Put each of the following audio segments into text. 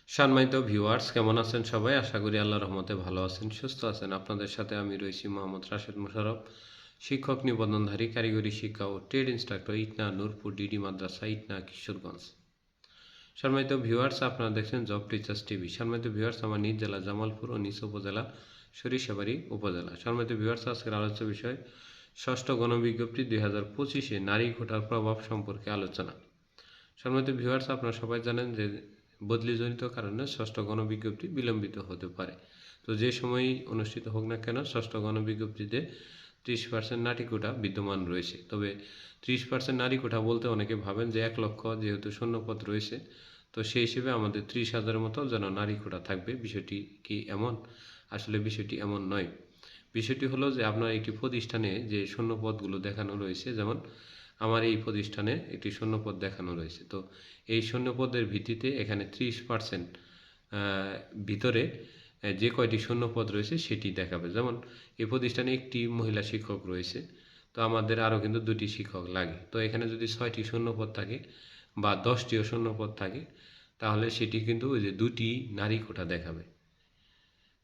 সম্মানিত ভিউয়ার্স কেমন আছেন সবাই? আশা করি আল্লাহর রহমতে ভালো আছেন, সুস্থ আছেন। আপনাদের সাথে আমি রয়েছি মোহাম্মদ রাশেদ মোশাররফ, শিক্ষক নিবন্ধনধারী কারিগরি শিক্ষা ও trade instructor Itna Nurpur DD মাদ্রাসা ইটনা কিশোরগঞ্জ। সম্মানিত ভিউয়ার্স আপনারা দেখছেন জব টিচার্স টিভি। সম্মানিত ভিউয়ার্স আমার নিজ জেলা জামালপুর ও নিজ উপজেলা সরিষাবাড়ি উপজেলা। সম্মানিত ভিউয়ার্স আজকের আলোচ্য বিষয় ষষ্ঠ গণবিজ্ঞপ্তি 2025-এ নারী কোটার প্রভাব সম্পর্কে আলোচনা। সম্মানিত ভিউয়ার্স আপনারা সবাই জানেন যে বদলিজনিত কারণে ষষ্ঠ গণবিজ্ঞপ্তি বিলম্বিত হতে পারে। তো যে সময়ই অনুষ্ঠিত হোক না কেন ষষ্ঠ গণবিজ্ঞপ্তিতে 30% নারী কোটা বিদ্যমান রয়েছে। তবে 30% নারী কোটা বলতে অনেকে ভাবেন যে 1 লক্ষ যেহেতু শূন্যপদ রয়েছে, তো সেই হিসেবে আমাদের 30,000 মতো যেন নারী কোটা থাকবে। বিষয়টি কি এমন? আসলে বিষয়টি এমন নয়। বিষয়টি হলো যে আপনার একটি প্রতিষ্ঠানে যে শূন্যপদগুলো দেখানো রয়েছে, যেমন আমার এই প্রতিষ্ঠানে একটি শূন্যপদ দেখানো রয়েছে। তো এই শূন্যপদের ভিত্তিতে এখানে 30% ভিতরে যে কয়টি শূন্যপদ রয়েছে সেটি দেখাবে। যেমন এই প্রতিষ্ঠানে একটি মহিলা শিক্ষক রয়েছে, তো আমাদের আরও কিন্তু 2টি শিক্ষক লাগে। তো এখানে যদি 6টি শূন্যপদ থাকে বা 10টিও শূন্যপদ থাকে, তাহলে সেটি কিন্তু ওই যে 2টি নারী কোটা দেখাবে।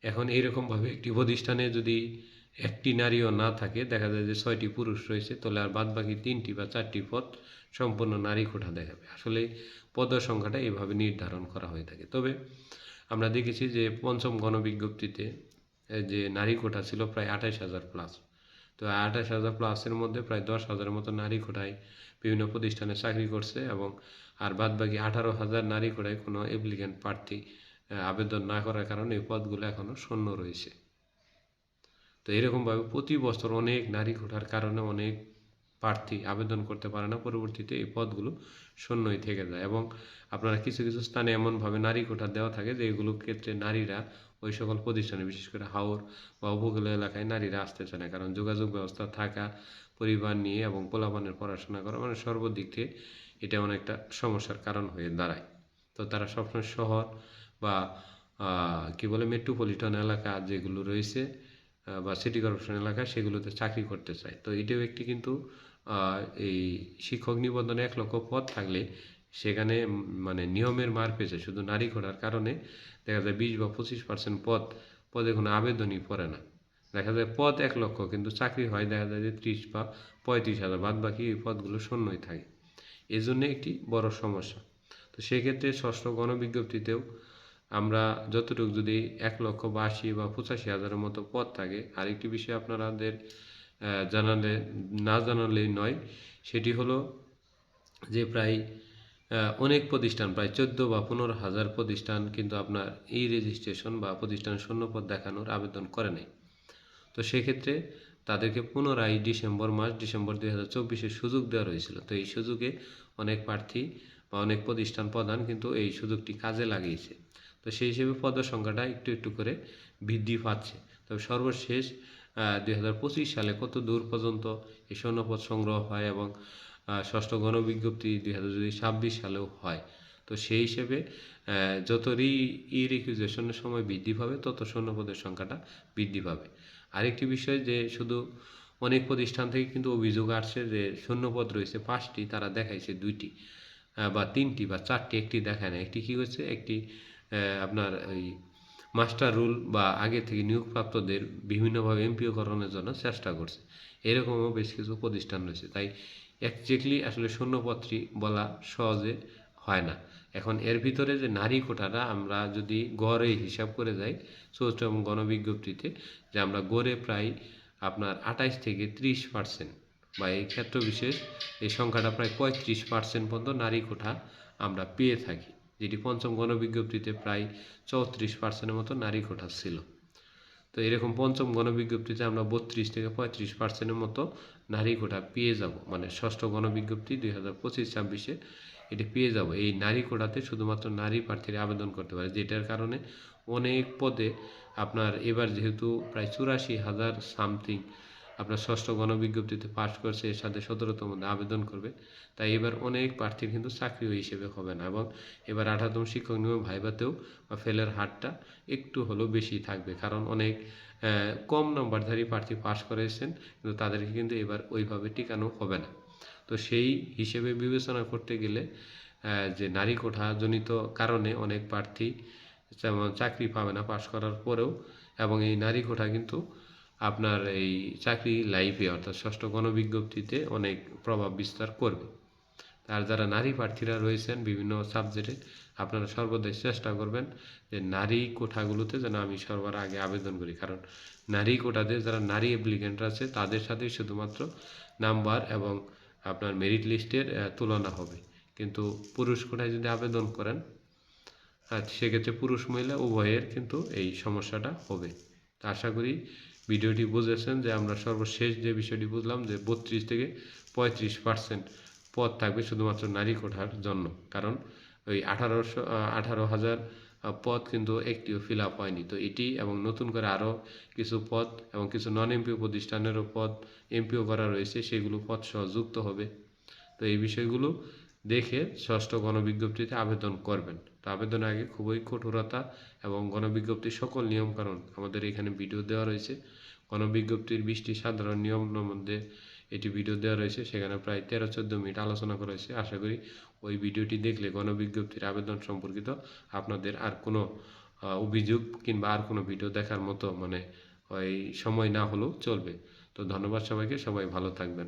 এখন এইরকমভাবে একটি প্রতিষ্ঠানে যদি একটি নারীও না থাকে, দেখা যায় যে 6টি পুরুষ রয়েছে, তাহলে আর বাদবাকি 3টি বা 4টি পদ সম্পূর্ণ নারী কোটা দেখাবে। আসলে পদের সংখ্যাটা এভাবে নির্ধারণ করা হয়ে থাকে। তবে আমরা দেখেছি যে পঞ্চম গণবিজ্ঞপ্তিতে যে নারী কোটা ছিল প্রায় 28,000 প্লাস। তো 28,000 প্লাসের মধ্যে প্রায় 10,000 মতো নারী কোটায় বিভিন্ন প্রতিষ্ঠানে চাকরি করছে, এবং আর বাদবাকি 18,000 নারী কোটায় কোনো অ্যাপ্লিক্যান্ট প্রার্থী আবেদন না করার কারণে এই পদগুলো এখনও শূন্য রয়েছে। তো এরকমভাবে প্রতি বছর অনেক নারী কোটার কারণে অনেক প্রার্থী আবেদন করতে পারে না, পরবর্তীতে এই পদগুলো শূন্যই থেকে যায়। এবং আপনারা কিছু কিছু স্থানে এমনভাবে নারী কোটা দেওয়া থাকে যে এগুলোর ক্ষেত্রে নারীরা ওই সকল প্রতিষ্ঠানে, বিশেষ করে হাওর বা উপকূলীয় এলাকায় নারীরা আসতে চায় না, কারণ যোগাযোগ ব্যবস্থা থাকা, পরিবার নিয়ে এবং পোলাপানের পড়াশোনা করা, মানে সর্বদিক থেকে এটা অনেকটা সমস্যার কারণ হয়ে দাঁড়ায়। তো তারা সবসময় শহর বা কী বলে মেট্রোপলিটন এলাকা যেগুলো রয়েছে বা সিটি কর্পোরেশন এলাকা, সেগুলোতে চাকরি করতে চায়। তো এটাও একটি কিন্তু এই শিক্ষক নিবন্ধনে 1 লক্ষ পদ থাকলে সেখানে মানে নিয়মের মার পেয়েছে শুধু নারী কোটার কারণে দেখা যায় 20 বা 25% পদে কোনো আবেদনই পড়ে না। দেখা যায় পদ 1 লক্ষ কিন্তু চাকরি হয় দেখা যায় যে 30 বা 35,000, বাদ বাকি এই পদগুলো শূন্যই থাকে। এজন্যে একটি বড় সমস্যা। তো সেক্ষেত্রে ষষ্ঠ গণবিজ্ঞপ্তিতেও আমরা যতটুকু যদি 1 লক্ষ বা 80 বা 85,000-এর মতো পদ থাকে, আরেকটি বিষয় আপনাদের জানালে না জানালেই নয়, সেটি হলো যে প্রায় অনেক প্রতিষ্ঠান, প্রায় 14 বা 15,000 প্রতিষ্ঠান কিন্তু আপনার এই রেজিস্ট্রেশন বা প্রতিষ্ঠান শূন্যপদ দেখানোর আবেদন করে নাই। তো সেক্ষেত্রে তাদেরকে পুনরায় ডিসেম্বর 2024-এ সুযোগ দেওয়া হয়েছিল। তো এই সুযোগে অনেক প্রার্থী বা অনেক প্রতিষ্ঠান প্রধান কিন্তু এই সুযোগটি কাজে লাগিয়েছে। তো সেই হিসেবে পদের সংখ্যাটা একটু একটু করে বৃদ্ধি পাচ্ছে। তবে সর্বশেষ 2025 সালে কত দূর পর্যন্ত এই শূন্যপদ সংগ্রহ হয় এবং ষষ্ঠ গণবিজ্ঞপ্তি 2026 সালেও হয়। তো সেই হিসেবে যত রিকুইজিশনের সময় বৃদ্ধি পাবে, তত শূন্যপদের সংখ্যাটা বৃদ্ধি পাবে। আরেকটি বিষয় যে শুধু অনেক প্রতিষ্ঠান থেকে কিন্তু অভিযোগ আসছে যে শূন্যপদ রয়েছে 5টি, তারা দেখাইছে 2টি বা 3টি বা 4টি, একটি দেখায় না। একটি কী হচ্ছে, একটি আপনার ওই মাস্টার রুল বা আগে থেকে নিয়োগপ্রাপ্তদের বিভিন্নভাবে এমপিওকরণের জন্য চেষ্টা করছে। এরকমও বেশ কিছু প্রতিষ্ঠান রয়েছে। তাই একজ্যাক্টলি আসলে শূন্যপদটি বলা সহজে হয় না। এখন এর ভিতরে যে নারী কোটাটা আমরা যদি গড়ে হিসাব করে যাই, চতুর্থ গণবিজ্ঞপ্তিতে যে আমরা গড়ে প্রায় আপনার 28 থেকে 30% বা এই ক্ষেত্র বিশেষ এই সংখ্যাটা প্রায় 35% পর্যন্ত নারী কোটা আমরা পেয়ে থাকি, যেটি পঞ্চম গণবিজ্ঞপ্তিতে প্রায় 34%-এর মতো নারী কোটা ছিল। তো এরকম পঞ্চম গণবিজ্ঞপ্তিতে আমরা 32 থেকে 35%-এর মতো নারী কোটা পেয়ে যাব, মানে ষষ্ঠ গণবিজ্ঞপ্তি 2025-26-এ এটি পেয়ে যাব। এই নারী কোটাতে শুধুমাত্র নারী প্রার্থীরা আবেদন করতে পারে, যেটার কারণে অনেক পদে আপনার এবার যেহেতু প্রায় 84,000 সামথিং আপনার ষষ্ঠ গণবিজ্ঞপ্তিতে পাস করছে, এর সাথে 17তম আবেদন করবে, তাই এবার অনেক প্রার্থীর কিন্তু চাকরি ওই হিসেবে হবে না। এবং এবার 18তম শিক্ষক নিয়োগ ভাইভাতেও ফেলের হারটা একটু হলেও বেশি থাকবে, কারণ অনেক কম নম্বরধারী প্রার্থী পাস করেছেন, কিন্তু তাদেরকে কিন্তু এবার ওইভাবে টিকানো হবে না। তো সেই হিসেবে বিবেচনা করতে গেলে যে নারী কোঠাজনিত কারণে অনেক প্রার্থী যেমন চাকরি পাবে না পাশ করার পরেও, এবং এই নারী কোঠা কিন্তু আপনার এই চাকরি লাইফে অর্থাৎ ষষ্ঠ গণবিজ্ঞপ্তিতে অনেক প্রভাব বিস্তার করবে। আর যারা নারী প্রার্থীরা রয়েছেন বিভিন্ন সাবজেক্টে, আপনারা সর্বদাই চেষ্টা করবেন যে নারী কোঠাগুলোতে যেন আমি সবার আগে আবেদন করি, কারণ নারী কোটাতে যারা নারী অ্যাপ্লিকেন্ট আছে তাদের সাথেই শুধুমাত্র নাম্বার এবং আপনার মেরিট লিস্টের তুলনা হবে। কিন্তু পুরুষ কোটায় যদি আবেদন করেন সেক্ষেত্রে পুরুষ মহিলা উভয়ের কিন্তু এই সমস্যাটা হবে। তা আশা করি ভিডিওটি বুঝেছেন যে আমরা সর্বশেষ যে বিষয়টি বুঝলাম যে 32 থেকে 35% পদ থাকবে শুধুমাত্র নারী কোঠার জন্য, কারণ ওই 18,000 পদ কিন্তু একটিও ফিল আপ হয়নি। তো এটি এবং নতুন করে আরও কিছু পদ এবং কিছু নন এমপিও প্রতিষ্ঠানেরও পদ এমপিও করা রয়েছে, সেগুলো পদ সহ যুক্ত হবে। তো এই বিষয়গুলো দেখে ষষ্ঠ গণবিজ্ঞপ্তিতে আবেদন করবেন। তো আবেদনের আগে খুবই কঠোরতা এবং গণবিজ্ঞপ্তির সকল নিয়মকানুন আমাদের এখানে ভিডিও দেওয়া রয়েছে। গণবিজ্ঞপ্তির 20টি সাধারণ নিয়মের মধ্যে এটি ভিডিও দেওয়া রয়েছে, সেখানে প্রায় 13-14 মিনিট আলোচনা করা হয়েছে। আশা করি ওই ভিডিওটি দেখলে গণবিজ্ঞপ্তির আবেদন সম্পর্কিত আপনাদের আর কোনো অভিযোগ কিংবা আর কোনো ভিডিও দেখার মতো ওই সময় না হলেও চলবে। তো ধন্যবাদ সবাইকে, সবাই ভালো থাকবেন।